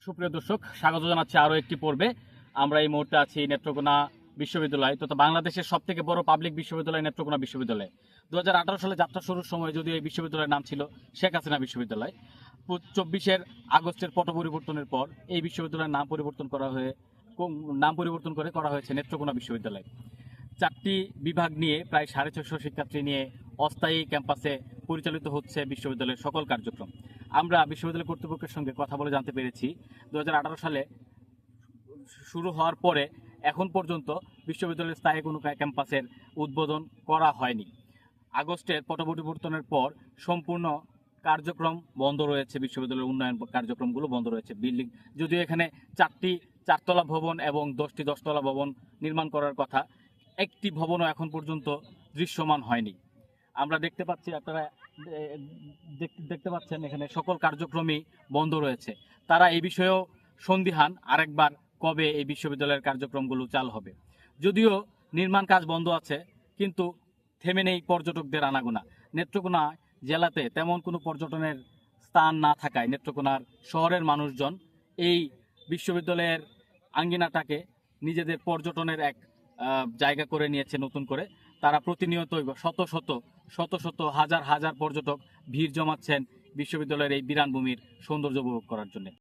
সুপ্রিয় দর্শক, স্বাগত জানাচ্ছি আরও একটি পর্বে। আমরা এই মুহূর্তে আছি নেত্রকোনা বিশ্ববিদ্যালয় তথা বাংলাদেশের সব থেকে বড় পাবলিক বিশ্ববিদ্যালয় নেত্রকোনা বিশ্ববিদ্যালয়। 2018 সালে যাত্রা শুরুর সময় যদিও এই বিশ্ববিদ্যালয়ের নাম ছিল শেখ হাসিনা বিশ্ববিদ্যালয়, 24 আগস্টের পট পরিবর্তনের পর এই বিশ্ববিদ্যালয়ের নাম পরিবর্তন করে করা হয়েছে নেত্রকোনা বিশ্ববিদ্যালয়। 4টি বিভাগ নিয়ে প্রায় 650 শিক্ষার্থী নিয়ে অস্থায়ী ক্যাম্পাসে পরিচালিত হচ্ছে বিশ্ববিদ্যালয়ের সকল কার্যক্রম। আমরা বিশ্ববিদ্যালয় কর্তৃপক্ষের সঙ্গে কথা বলে জানতে পেরেছি 2018 সালে শুরু হওয়ার পরে এখন পর্যন্ত বিশ্ববিদ্যালয়ের স্থায়ী কোনো ক্যাম্পাসের উদ্বোধন করা হয়নি। আগস্টের পট পরিবর্তনের পর সম্পূর্ণ কার্যক্রম বন্ধ রয়েছে, বিশ্ববিদ্যালয়ের উন্নয়ন কার্যক্রমগুলো বন্ধ রয়েছে। বিল্ডিং যদিও এখানে 4টি 4তলা ভবন এবং 10টি 10তলা ভবন নির্মাণ করার কথা, একটি ভবনও এখন পর্যন্ত দৃশ্যমান হয়নি। আমরা দেখতে পাচ্ছি, আপনারা দেখতে পাচ্ছেন এখানে সকল কার্যক্রমই বন্ধ রয়েছে। তারা এই বিষয়েও সন্দিহান আরেকবার কবে এই বিশ্ববিদ্যালয়ের কার্যক্রমগুলো চালু হবে। যদিও নির্মাণ কাজ বন্ধ আছে, কিন্তু থেমে নেই পর্যটকদের আনাগোনা। নেত্রকোনা জেলাতে তেমন কোনো পর্যটনের স্থান না থাকায় নেত্রকোনার শহরের মানুষজন এই বিশ্ববিদ্যালয়ের আঙ্গিনাটাকে নিজেদের পর্যটনের এক জায়গা করে নিয়েছে নতুন করে। তারা প্রতিনিয়তই শত শত হাজার হাজার পর্যটক ভিড় জমাচ্ছেন বিশ্ববিদ্যালয়ের এই বিরান ভূমির সৌন্দর্য উপভোগ করার জন্য।